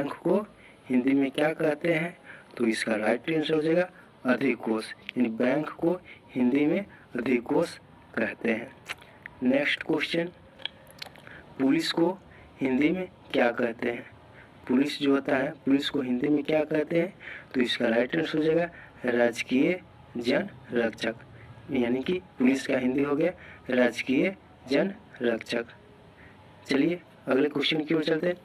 Bank को हिंदी में क्या कहते हैं? तो इसका राइट आंसर हो जाएगा अधिकोष, यानी बैंक को हिंदी में अधिकोष कहते हैं। नेक्स्ट क्वेश्चन, पुलिस को हिंदी में क्या कहते हैं? पुलिस जो होता है, पुलिस को हिंदी में क्या कहते हैं? तो इसका राइट आंसर हो जाएगा राजकीय जन रक्षक, यानी कि पुलिस का हिंदी हो गया राजकीय जन रक्षक। चलिए अगले क्वेश्चन की ओर चलते हैं।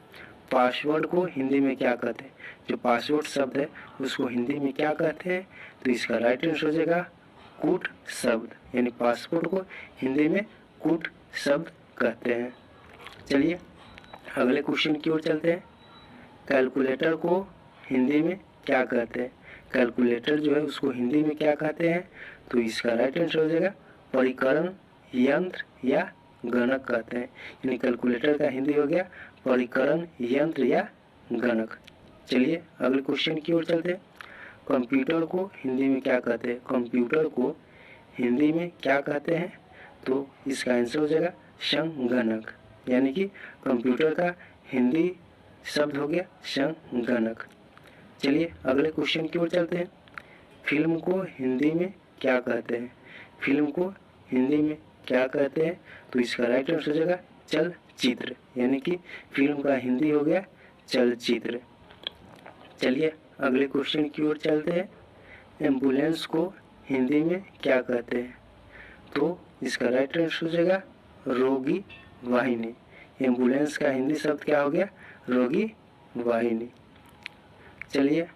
पासवर्ड को हिंदी में क्या कहते हैं? जो पासवर्ड शब्द है उसको हिंदी में क्या कहते हैं? तो इसका राइट आंसर हो जाएगा कूट शब्द, यानी पासवर्ड को हिंदी में कूट शब्द कहते हैं। चलिए अगले क्वेश्चन की ओर चलते हैं। कैलकुलेटर को हिंदी में क्या कहते हैं? कैलकुलेटर जो है उसको हिंदी में क्या कहते हैं? तो इसका राइट आंसर हो जाएगा परिकरण यंत्र या गणक कहते हैं, यानी कैलकुलेटर का हिंदी हो गया परिकरण यंत्र या गणक। चलिए अगले क्वेश्चन की ओर चलते हैं। कंप्यूटर को हिंदी में क्या कहते हैं? कंप्यूटर को हिंदी में क्या कहते हैं? तो इसका आंसर हो जाएगा संगणक, यानी कि कंप्यूटर का हिंदी शब्द हो गया संगणक। चलिए अगले क्वेश्चन की ओर चलते हैं। फिल्म को हिंदी में क्या कहते हैं? फिल्म को हिंदी में क्या कहते हैं? तो इसका राइट आंसर हो जाएगा चलचित्र, यानी कि फिल्म का हिंदी हो गया चलचित्र। चलिए अगले क्वेश्चन की ओर चलते हैं। एम्बुलेंस को हिंदी में क्या कहते हैं? तो इसका राइट आंसर हो जाएगा रोगी वाहिनी। एम्बुलेंस का हिंदी शब्द क्या हो गया? रोगी वाहिनी। चलिए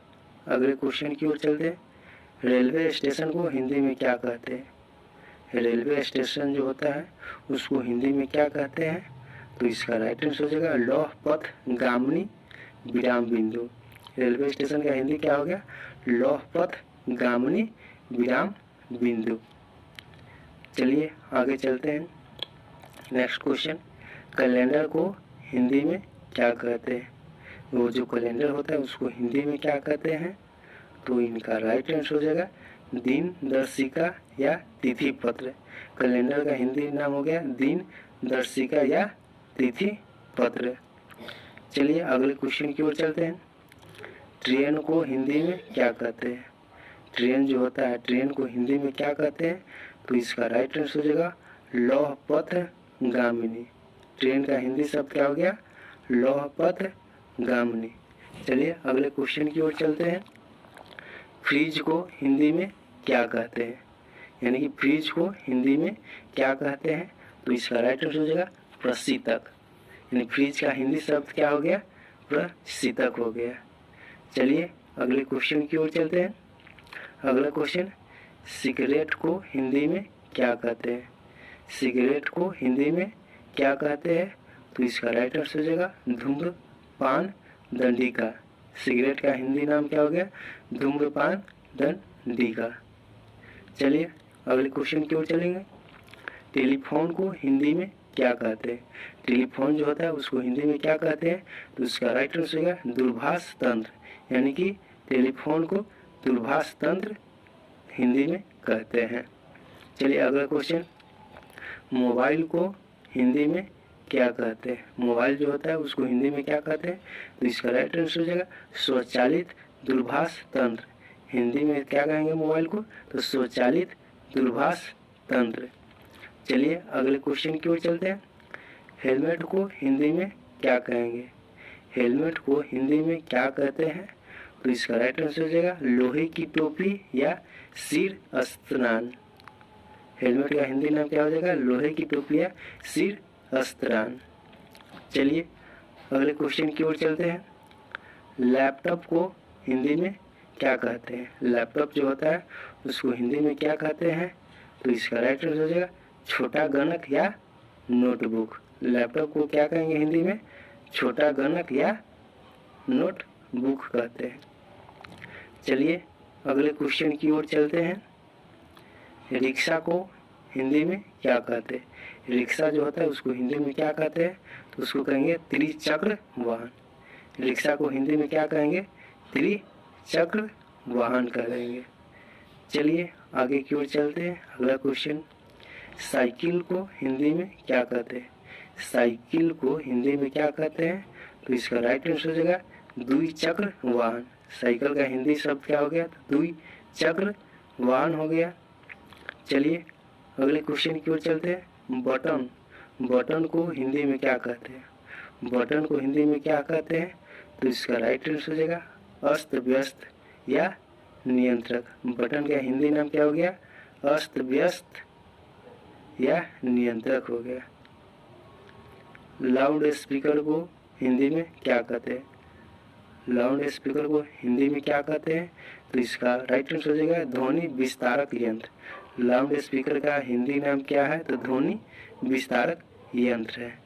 अगले क्वेश्चन की ओर चलते हैं। रेलवे स्टेशन को हिंदी में क्या कहते हैं? रेलवे स्टेशन जो होता है उसको हिंदी में क्या कहते हैं? तो इसका राइट आंसर हो जाएगा लौह पथ गामिनी विराम बिंदु। रेलवे स्टेशन का हिंदी क्या हो गया? लौह पथ गामिनी विराम बिंदु। चलिए आगे चलते हैं। नेक्स्ट क्वेश्चन, कैलेंडर को हिंदी में क्या कहते हैं? वो जो कैलेंडर होता है उसको हिंदी में क्या कहते हैं? तो इनका राइट आंसर हो जाएगा दिन दर्शिका या तिथि पत्र। कैलेंडर का हिंदी नाम हो गया दिन दर्शिका या तिथि पत्र। चलिए अगले क्वेश्चन की ओर चलते हैं। ट्रेन को हिंदी में क्या कहते हैं? ट्रेन जो होता है ट्रेन को हिंदी में क्या कहते हैं? तो इसका राइट आंसर हो जाएगा लौह पथ गामिनी। ट्रेन का हिंदी शब्द क्या हो गया? लौह पथ गामिनी। चलिए अगले क्वेश्चन की ओर चलते हैं। फ्रिज को हिंदी में क्या कहते हैं? यानी कि फ्रिज को हिंदी में क्या कहते हैं? तो इसका राइट आंसर हो जाएगा प्रशीतक, यानी फ्रिज का हिंदी शब्द क्या हो गया? प्रशीतक हो गया। चलिए अगले क्वेश्चन की ओर चलते हैं। अगला क्वेश्चन, सिगरेट को हिंदी में क्या कहते हैं? सिगरेट को हिंदी में क्या कहते हैं? तो इसका राइट आंसर हो जाएगा धूम्रपान दंडिका। सिगरेट का हिंदी नाम क्या हो गया? धूम्रपान दंडिका। चलिए अगले क्वेश्चन की ओर चलेंगे। टेलीफोन को हिंदी में क्या कहते हैं? टेलीफोन जो होता है उसको हिंदी में क्या कहते हैं? तो इसका राइट आंसर होगा दूरभाष तंत्र, यानी कि टेलीफोन को दूरभाष तंत्र हिंदी में कहते हैं। चलिए अगला क्वेश्चन, मोबाइल को हिंदी में क्या कहते हैं? मोबाइल जो होता है उसको हिंदी में क्या कहते हैं? तो इसका राइट आंसर हो जाएगा स्वचालित दूरभाष तंत्र। हिंदी में क्या कहेंगे मोबाइल को? तो स्वचालित दूरभाष तंत्र। चलिए अगले क्वेश्चन की ओर चलते हैं। हेलमेट को हिंदी में क्या कहेंगे? हेलमेट को हिंदी में क्या कहते हैं? तो इसका राइट आंसर हो जाएगा लोहे की टोपी या सिर अस्त्रान। हेलमेट का हिंदी नाम क्या हो जाएगा? लोहे की टोपी या सिर अस्त्रान। चलिए अगले क्वेश्चन की ओर चलते हैं। लैपटॉप को हिंदी में क्या कहते हैं? लैपटॉप जो होता है उसको हिंदी में क्या कहते हैं? तो इसका राइट आंसर हो जाएगा छोटा गणक या नोटबुक। लैपटॉप को क्या कहेंगे हिंदी में? छोटा गणक या नोटबुक कहते हैं। चलिए अगले क्वेश्चन की ओर चलते हैं। रिक्शा को हिंदी में क्या कहते हैं? रिक्शा जो होता है उसको हिंदी में क्या कहते हैं? तो उसको कहेंगे त्रिचक्र वाहन। रिक्शा को हिंदी में क्या कहेंगे? त्रिचक्र वाहन कहेंगे। चलिए आगे की ओर चलते हैं। अगला क्वेश्चन, साइकिल को हिंदी में क्या कहते हैं? साइकिल को हिंदी में क्या कहते हैं? तो इसका राइट आंसर हो जाएगा द्विचक्र वाहन। साइकिल का हिंदी शब्द क्या हो गया? द्विचक्र वाहन हो गया। चलिए अगले क्वेश्चन की ओर चलते हैं। बटन, बटन को हिंदी में क्या कहते हैं? बटन को हिंदी में क्या कहते हैं? तो इसका राइट आंसर हो जाएगा अस्त व्यस्त या नियंत्रक। बटन का हिंदी नाम क्या हो गया? अस्त व्यस्त या नियंत्रक हो गया। लाउड स्पीकर को हिंदी में क्या कहते हैं? लाउड स्पीकर को हिंदी में क्या कहते हैं? तो इसका राइट आंसर हो जाएगा ध्वनि विस्तारक यंत्र। लाउड स्पीकर का हिंदी नाम क्या है? तो ध्वनि विस्तारक यंत्र है।